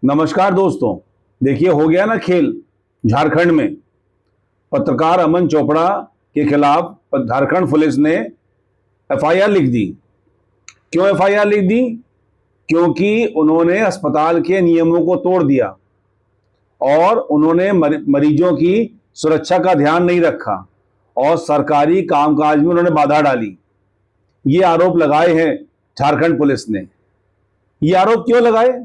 नमस्कार दोस्तों। देखिए, हो गया ना खेल झारखंड में। पत्रकार अमन चोपड़ा के खिलाफ झारखंड पुलिस ने एफआईआर लिख दी। क्यों एफआईआर लिख दी? क्योंकि उन्होंने अस्पताल के नियमों को तोड़ दिया और उन्होंने मरीजों की सुरक्षा का ध्यान नहीं रखा और सरकारी कामकाज में उन्होंने बाधा डाली। ये आरोप लगाए हैं झारखंड पुलिस ने। ये आरोप क्यों लगाए?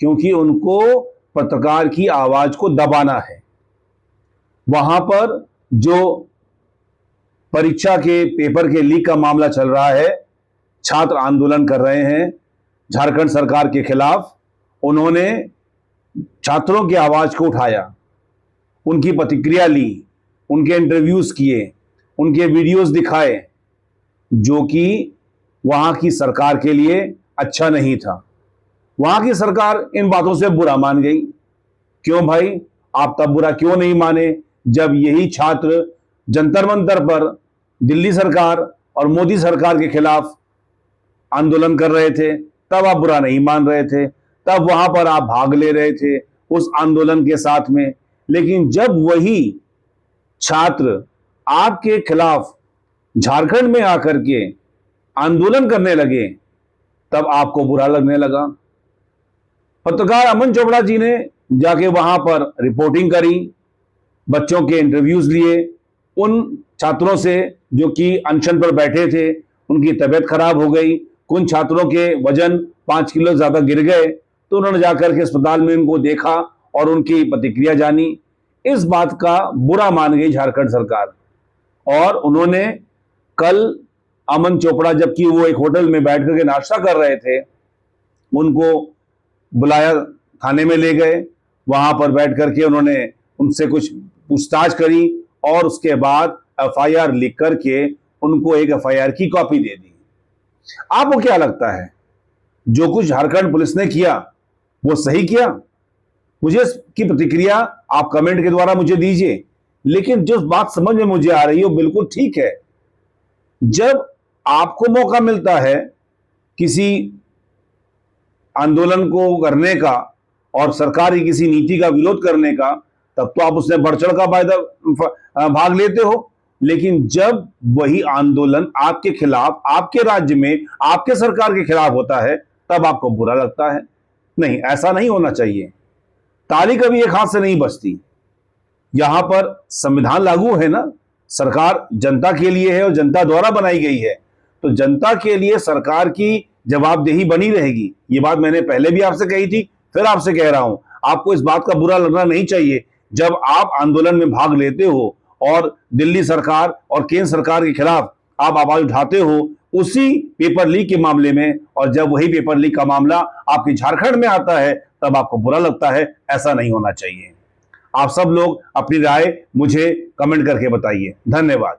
क्योंकि उनको पत्रकार की आवाज को दबाना है। वहां पर जो परीक्षा के पेपर के लीक का मामला चल रहा है, छात्र आंदोलन कर रहे हैं झारखंड सरकार के खिलाफ। उन्होंने छात्रों की आवाज को उठाया, उनकी प्रतिक्रिया ली, उनके इंटरव्यूज किए, उनके वीडियोस दिखाए, जो कि वहां की सरकार के लिए अच्छा नहीं था। वहां की सरकार इन बातों से बुरा मान गई। क्यों भाई? आप तब बुरा क्यों नहीं माने जब यही छात्र जंतर मंतर पर दिल्ली सरकार और मोदी सरकार के खिलाफ आंदोलन कर रहे थे? तब आप बुरा नहीं मान रहे थे, तब वहां पर आप भाग ले रहे थे उस आंदोलन के साथ में। लेकिन जब वही छात्र आपके खिलाफ झारखंड में आकर के आंदोलन करने लगे, तब आपको बुरा लगने लगा। पत्रकार अमन चोपड़ा जी ने जाके वहां पर रिपोर्टिंग करी, बच्चों के इंटरव्यूज लिए, उन छात्रों से जो कि अनशन पर बैठे थे, उनकी तबीयत खराब हो गई, कुछ छात्रों के वजन 5 किलो ज्यादा गिर गए, तो उन्होंने जाकर के अस्पताल में उनको देखा और उनकी प्रतिक्रिया जानी। इस बात का बुरा मान गई झारखंड सरकार और उन्होंने कल अमन चोपड़ा, जबकि वो एक होटल में बैठ करके नाश्ता कर रहे थे, उनको बुलाया, थाने में ले गए। वहां पर बैठ करके उन्होंने उनसे कुछ पूछताछ करी और उसके बाद एफआईआर लिख करके उनको एक एफआईआर की कॉपी दे दी। आपको क्या लगता है, जो कुछ झारखंड पुलिस ने किया वो सही किया? मुझे इसकी प्रतिक्रिया आप कमेंट के द्वारा मुझे दीजिए। लेकिन जो बात समझ में मुझे आ रही है वो बिल्कुल ठीक है। जब आपको मौका मिलता है किसी आंदोलन को करने का और सरकार की किसी नीति का विरोध करने का, तब तो आप उसमें बढ़ चढ़ का भाग लेते हो। लेकिन जब वही आंदोलन आपके खिलाफ, आपके राज्य में, आपके सरकार के खिलाफ होता है, तब आपको बुरा लगता है। नहीं, ऐसा नहीं होना चाहिए। ताली कभी एक हाथ से नहीं बजती। यहां पर संविधान लागू है ना, सरकार जनता के लिए है और जनता द्वारा बनाई गई है, तो जनता के लिए सरकार की जवाबदेही बनी रहेगी। ये बात मैंने पहले भी आपसे कही थी, फिर आपसे कह रहा हूं। आपको इस बात का बुरा लगना नहीं चाहिए जब आप आंदोलन में भाग लेते हो और दिल्ली सरकार और केंद्र सरकार के खिलाफ आप आवाज उठाते हो उसी पेपर लीक के मामले में, और जब वही पेपर लीक का मामला आपके झारखंड में आता है तब आपको बुरा लगता है। ऐसा नहीं होना चाहिए। आप सब लोग अपनी राय मुझे कमेंट करके बताइए। धन्यवाद।